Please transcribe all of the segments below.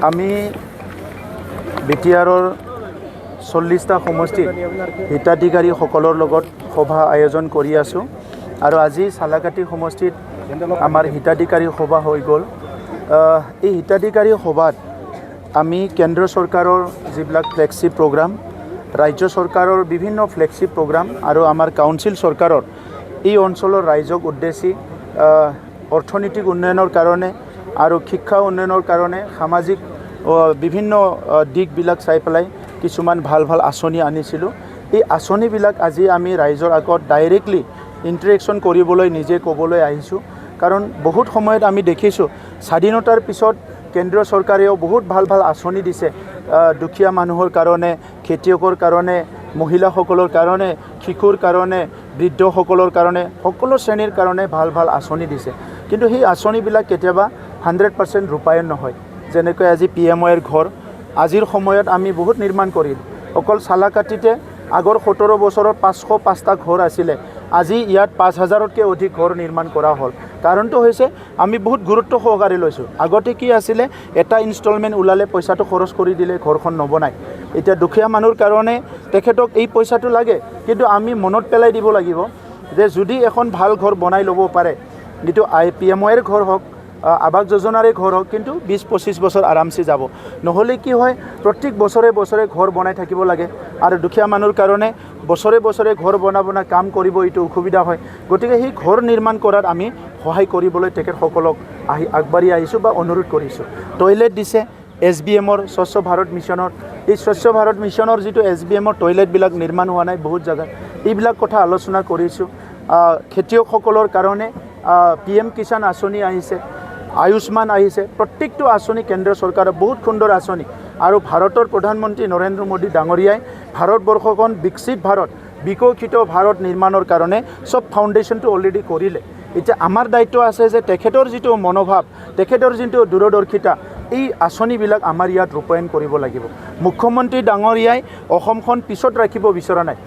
আমি বিটিআৰৰ 40টা সমষ্টিত হিতাধিকাৰীসকলৰ লগত সভা আয়োজন কৰি আছোঁ আৰু আজি চালাকাটি সমষ্টিত আমাৰ হিতাধিকাৰী সভা হৈ গ'ল। এই হিতাধিকাৰী সভাত আমি কেন্দ্ৰ চৰকাৰৰ যিবিলাক ফ্লেগশ্বিপ প্ৰগ্ৰাম, ৰাজ্য চৰকাৰৰ বিভিন্ন ফ্লেগশ্বিপ প্ৰগ্ৰাম আৰু আমাৰ কাউন্সিল চৰকাৰৰ এই অঞ্চলৰ ৰাইজক উদ্দেশ্যি অৰ্থনৈতিক উন্নয়নৰ কাৰণে আৰু শিক্ষা উন্নয়নৰ কাৰণে সামাজিক বিভিন্ন দিশবিলাক চাই পেলাই কিছুমান ভাল ভাল আঁচনি আনিছিলোঁ। এই আঁচনিবিলাক আজি আমি ৰাইজৰ আগত ডাইৰেক্টলি ইণ্টাৰেকশ্যন কৰিবলৈ নিজে ক'বলৈ আহিছোঁ। কাৰণ বহুত সময়ত আমি দেখিছোঁ স্বাধীনতাৰ পিছত কেন্দ্ৰীয় চৰকাৰেও বহুত ভাল ভাল আঁচনি দিছে, দুখীয়া মানুহৰ কাৰণে, খেতিয়কৰ কাৰণে, মহিলাসকলৰ কাৰণে, শিশুৰ কাৰণে, বৃদ্ধসকলৰ কাৰণে, সকলো শ্ৰেণীৰ কাৰণে ভাল ভাল আঁচনি দিছে। কিন্তু সেই আঁচনিবিলাক কেতিয়াবা 100% ৰূপায়ণ নহয়। যেনেকৈ আজি PMYৰ ঘৰ আজিৰ সময়ত আমি বহুত নিৰ্মাণ কৰিলোঁ। অকল চালাকাটিতে আগৰ 17 বছৰত 505টা ঘৰ আছিলে, আজি ইয়াত 5000তকৈ অধিক ঘৰ নিৰ্মাণ কৰা হ'ল। কাৰণটো হৈছে আমি বহুত গুৰুত্ব সহকাৰে লৈছোঁ। আগতে কি আছিলে, এটা ইনষ্টলমেণ্ট ওলালে পইচাটো খৰচ কৰি দিলে ঘৰখন নবনায়। এতিয়া দুখীয়া মানুহৰ কাৰণে তেখেতক এই পইচাটো লাগে, কিন্তু আমি মনত পেলাই দিব লাগিব যে যদি এখন ভাল ঘৰ বনাই ল'ব পাৰে, যিটো PMYৰ ঘৰ হওক, আৱাস যোজনাৰে ঘৰ হওক, কিন্তু 20-25 বছৰ আৰামছে যাব। নহ'লে কি হয়, প্ৰত্যেক বছৰে বছৰে ঘৰ বনাই থাকিব লাগে আৰু দুখীয়া মানুহৰ কাৰণে বছৰে বছৰে ঘৰ বনাব কাম কৰিব, এইটো অসুবিধা হয়। গতিকে সেই ঘৰ নিৰ্মাণ কৰাত আমি সহায় কৰিবলৈ তেখেতসকলক আগবাঢ়ি আহিছোঁ বা অনুৰোধ কৰিছোঁ। টয়লেট দিছে SBMৰ স্বচ্ছ ভাৰত মিছনৰ। এই স্বচ্ছ ভাৰত মিছনৰ যিটো SBMৰ টয়লেটবিলাক নিৰ্মাণ হোৱা নাই বহুত জেগাত, এইবিলাক কথা আলোচনা কৰিছোঁ। খেতিয়কসকলৰ কাৰণে PM কিষাণ আঁচনি আহিছে, আয়ুষ্মান আহিছে। প্ৰত্যেকটো আঁচনি কেন্দ্ৰীয় চৰকাৰৰ বহুত সুন্দৰ আঁচনি। আৰু ভাৰতৰ প্ৰধানমন্ত্ৰী নৰেন্দ্ৰ মোদী ডাঙৰীয়াই ভাৰতবৰ্ষখন বিকশিত ভাৰত, বিকশিত ভাৰত নিৰ্মাণৰ কাৰণে চব ফাউণ্ডেশ্যনটো অলৰেডি কৰিলে। এতিয়া আমাৰ দায়িত্ব আছে যে তেখেতৰ যিটো মনোভাৱ, তেখেতৰ যিটো দূৰদৰ্শিতা, এই আঁচনিবিলাক আমাৰ ইয়াত ৰূপায়ণ কৰিব লাগিব। মুখ্যমন্ত্ৰী ডাঙৰীয়াই অসমখন পিছত ৰাখিব বিচৰা নাই,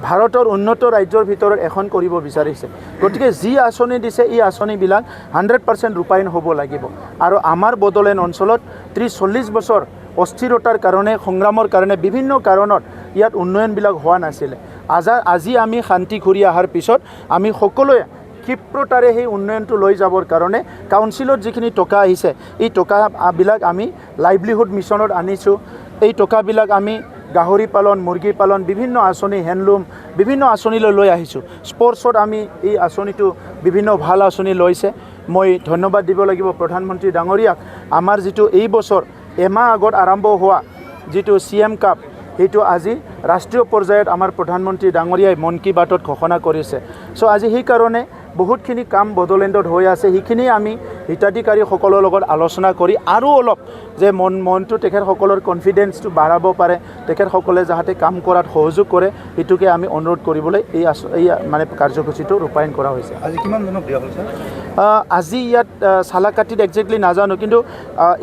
ভাৰতৰ উন্নত ৰাজ্যৰ ভিতৰত এখন কৰিব বিচাৰিছে। গতিকে যি আঁচনি দিছে এই আঁচনিবিলাক 100% ৰূপায়ণ হ'ব লাগিব। আৰু আমাৰ বড়োলেণ্ড অঞ্চলত 30-40 বছৰ অস্থিৰতাৰ কাৰণে, সংগ্ৰামৰ কাৰণে, বিভিন্ন কাৰণত ইয়াত উন্নয়নবিলাক হোৱা নাছিলে। আজি আমি শান্তি ঘূৰি অহাৰ পিছত আমি সকলোৱে ক্ষিপ্ৰতাৰে সেই উন্নয়নটো লৈ যাবৰ কাৰণে কাউন্সিলত যিখিনি টকা আহিছে, এই টকাবিলাক আমি লাইভলিহুড মিছনত আনিছোঁ। এই টকাবিলাক আমি গাহৰি পালন, মুৰ্গী পালন, বিভিন্ন আঁচনি, হেণ্ডলুম, বিভিন্ন আঁচনিলৈ লৈ আহিছোঁ। স্পৰ্টছত আমি এই আঁচনিটো বিভিন্ন ভাল আঁচনি লৈছে। মই ধন্যবাদ দিব লাগিব প্ৰধানমন্ত্ৰী ডাঙৰীয়াক। আমাৰ যিটো এই বছৰ এমাহ আগত আৰম্ভ হোৱা যিটো CM কাপ, সেইটো আজি ৰাষ্ট্ৰীয় পৰ্যায়ত আমাৰ প্ৰধানমন্ত্ৰী ডাঙৰীয়াই মন কী বাতত ঘোষণা কৰিছে। আজি সেইকাৰণে বহুতখিনি কাম বড়োলেণ্ডত হৈ আছে। সেইখিনি আমি হিতাধিকাৰীসকলৰ লগত আলোচনা কৰি আৰু অলপ যে মনটো তেখেতসকলৰ কনফিডেন্সটো বাঢ়াব পাৰে, তেখেতসকলে যাতে কাম কৰাত সহযোগ কৰে, সেইটোকে আমি অনুৰোধ কৰিবলৈ এই মানে কাৰ্যসূচীটো ৰূপায়ণ কৰা হৈছে। আজি কিমান জনক দিয়া হৈছে? আজি ইয়াত চালাকাটিত একজেক্টলি নাজানো, কিন্তু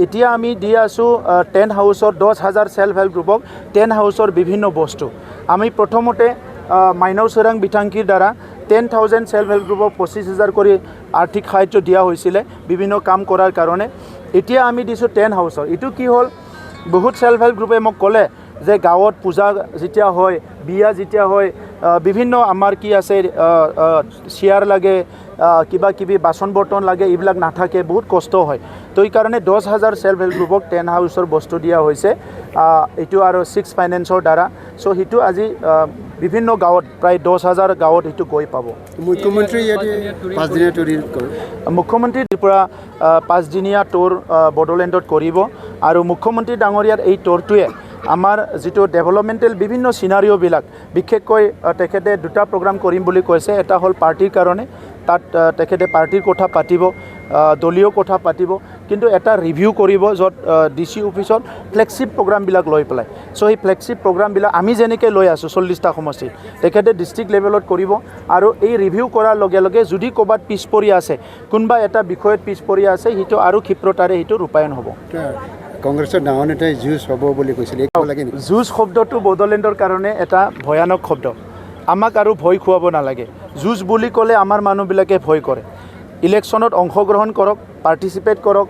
এতিয়া আমি দি আছোঁ 10 হাউচৰ 10,000 ছেল্ফ হেল্প গ্ৰুপক 10 হাউচৰ বিভিন্ন বস্তু। আমি প্ৰথমতে মাইনাও চোৰাং বিথাংকীৰ দ্বাৰা 10,000 ছেল্ফ হেল্প গ্ৰুপক 25,000 কৰি আৰ্থিক সাহায্য দিয়া হৈছিলে বিভিন্ন কাম কৰাৰ কাৰণে। এতিয়া আমি দিছোঁ 10 হাউচৰ। এইটো কি হ'ল, বহুত ছেল্ফ হেল্প গ্ৰুপে মোক ক'লে যে গাঁৱত পূজা যেতিয়া হয়, বিয়া যেতিয়া হয়, বিভিন্ন আমাৰ কি আছে চেয়াৰ লাগে, কিবা কিবি বাচন বৰ্তন লাগে, এইবিলাক নাথাকে, বহুত কষ্ট হয়। তো এইকাৰণে 10,000 ছেল্ফ হেল্প গ্ৰুপক 10 হাউচৰ বস্তু দিয়া হৈছে, এইটো আৰু 6 ফাইনেন্সৰ দ্বাৰা। সেইটো আজি বিভিন্ন গাঁৱত প্ৰায় 10,000 গাঁৱত সেইটো গৈ পাব। মুখ্যমন্ত্ৰী মুখ্যমন্ত্ৰীৰ পৰা 5দিনীয়া টুৰ বড়োলেণ্ডত কৰিব। আৰু মুখ্যমন্ত্ৰী ডাঙৰীয়াৰ এই টুৰটোৱে আমাৰ যিটো ডেভেলপমেণ্টেল বিভিন্ন চিনাৰিঅ'বিলাক, বিশেষকৈ তেখেতে 2টা প্ৰগ্ৰাম কৰিম বুলি কৈছে। এটা হ'ল পাৰ্টিৰ কাৰণে, তাত তেখেতে পাৰ্টিৰ কথা পাতিব, দলীয় কথা পাতিব, কিন্তু এটা ৰিভিউ কৰিব য'ত DC অফিচত ফ্লেগশ্বিপ প্ৰগ্ৰামবিলাক লৈ পেলাই। সেই ফ্লেগশ্বিপ প্ৰগ্ৰামবিলাক আমি যেনেকৈ লৈ আছোঁ 40টা সমষ্টিত, তেখেতে ডিষ্ট্ৰিক্ট লেভেলত কৰিব। আৰু এই ৰিভিউ কৰাৰ লগে লগে যদি ক'ৰবাত পিছ পৰি আছে, কোনোবা এটা বিষয়ত পিছ পৰি আছে, সেইটো আৰু ক্ষিপ্ৰতাৰে সেইটো ৰূপায়ণ হ'ব। কংগ্ৰেছৰ ডাঙৰ নেতাই যুঁজ হ'ব বুলি কৈছিলে, যুঁজ শব্দটো বড়োলেণ্ডৰ কাৰণে এটা ভয়ানক শব্দ। আমাক আৰু ভয় খুৱাব নালাগে। যুঁজ বুলি ক'লে আমাৰ মানুহবিলাকে ভয় কৰে। ইলেকশ্যনত অংশগ্ৰহণ কৰক, পাৰ্টিচিপেট কৰক,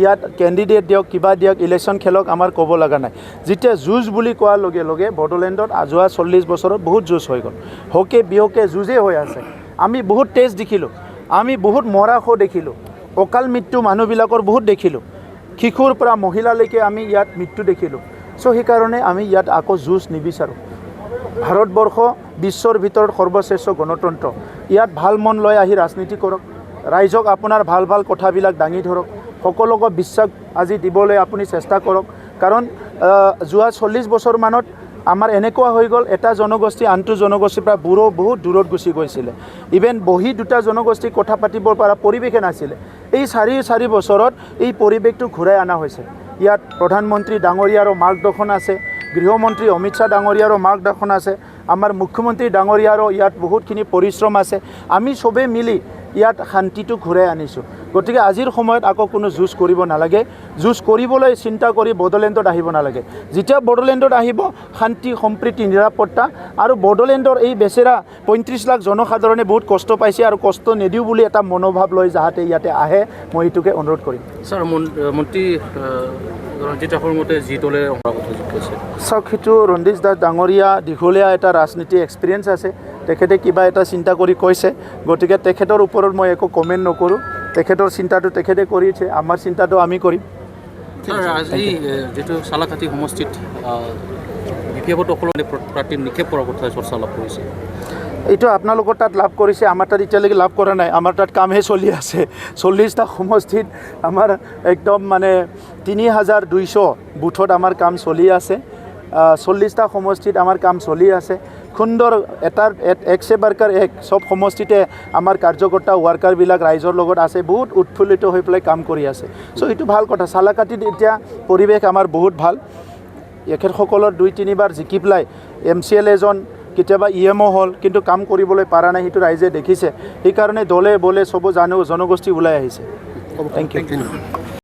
ইয়াত কেণ্ডিডেট দিয়ক কিবা দিয়ক ইলেকশ্যন খেলক আমাৰ ক'ব লগা নাই যেতিয়া যুঁজ বুলি কোৱাৰ লগে লগে বড়োলেণ্ডত যোৱা 40 বছৰত বহুত যুঁজ হৈ গ'ল হকে বিহকে যুঁজে হৈ আছে আমি বহুত টেষ্ট দেখিলোঁ আমি বহুত মৰাশো দেখিলোঁ অকাল মৃত্যু মানুহবিলাকৰ বহুত দেখিলোঁ শিশুৰ পৰা মহিলালৈকে আমি ইয়াত মৃত্যু দেখিলোঁ চ' সেইকাৰণে আমি ইয়াত আকৌ যুঁজ নিবিচাৰোঁ ভাৰতবৰ্ষ বিশ্বৰ ভিতৰত সৰ্বশ্ৰেষ্ঠ গণতন্ত্ৰ ইয়াত ভাল মন লৈ আহি ৰাজনীতি কৰক ৰাইজক আপোনাৰ ভাল ভাল কথাবিলাক দাঙি ধৰক সকলোকে বিশ্বাস আজি দিবলৈ আপুনি চেষ্টা কৰক কাৰণ যোৱা 40 বছৰমানত আমাৰ এনেকুৱা হৈ গ'ল এটা জনগোষ্ঠী আনটো জনগোষ্ঠীৰ পৰা বহুত দূৰত গুচি গৈছিলে ইভেন বহি দুটা জনগোষ্ঠী কথা পাতিবৰ পৰা পৰিৱেশে নাছিলে এই 4 বছৰত এই পৰিৱেশটো ঘূৰাই অনা হৈছে ইয়াত প্ৰধানমন্ত্ৰী ডাঙৰীয়াৰো মাৰ্গদৰ্শন আছে গৃহমন্ত্ৰী অমিত শ্বাহ ডাঙৰীয়াৰো মাৰ্গদৰ্শন আছে আমাৰ মুখ্যমন্ত্ৰী ডাঙৰীয়াৰো ইয়াত বহুতখিনি পৰিশ্ৰম আছে আমি সবে মিলি ইয়াত শান্তিটো ঘূৰাই আনিছোঁ গতিকে আজিৰ সময়ত আকৌ কোনো যুঁজ কৰিব নালাগে যুঁজ কৰিবলৈ চিন্তা কৰি বড়োলেণ্ডত আহিব নালাগে যেতিয়া বড়োলেণ্ডত আহিব শান্তি সম্প্ৰীতি নিৰাপত্তা আৰু বড়োলেণ্ডৰ এই বেচেৰা 35 লাখ জনসাধাৰণে বহুত কষ্ট পাইছে আৰু কষ্ট নিদিওঁ বুলি এটা মনোভাৱ লৈ যাতে ইয়াতে আহে মই এইটোকে অনুৰোধ কৰিম স্যাৰ মন্ত্ৰী ৰঞ্জিত ঠাকুৰ মতে যি দলে চাওক সেইটো ৰঞ্জিত দাস ডাঙৰীয়া দীঘলীয়া এটা ৰাজনীতি এক্সপিৰিয়েঞ্চ আছে তেখেতে কিবা এটা চিন্তা কৰি কৈছে গতিকে তেখেতৰ ওপৰত মই একো কমেণ্ট নকৰোঁ তেখেতৰ চিন্তাটো তেখেতে কৰিছে আমাৰ চিন্তাটো আমি কৰিম আজি যিটো চালাকাটি সমষ্টিত বিপদসকলে প্ৰাৰ্থী নিক্ষেপ কৰাৰ কথা চৰ্চা লাভ কৰিছে এইটো আপোনালোকৰ তাত লাভ কৰিছে আমাৰ তাত এতিয়ালৈকে লাভ কৰা নাই আমাৰ তাত কামহে চলি আছে 40টা সমষ্টিত আমাৰ একদম মানে 3200 বুথত আমাৰ কাম চলি আছে 40টা সমষ্টিত আমাৰ কাম চলি আছে সুন্দৰ এটাৰ একছে বাৰ্কাৰ এক সব সমষ্টিতে আমাৰ কাৰ্যকৰ্তা ৱাৰ্কাৰবিলাক ৰাইজৰ লগত আছে বহুত উৎফুল্লিত হৈ পেলাই কাম কৰি আছে চ' এইটো ভাল কথা চালাকাটিত এতিয়া পৰিৱেশ আমাৰ বহুত ভাল এখেতসকলৰ 2-3 বাৰ জিকি পেলাই MCL এজন কেতিয়াবা EMO হ'ল কিন্তু কাম কৰিবলৈ পৰা নাই সেইটো ৰাইজে দেখিছে সেইকাৰণে দলে বলে সব জনগোষ্ঠী ওলাই আহিছে থেংক ইউ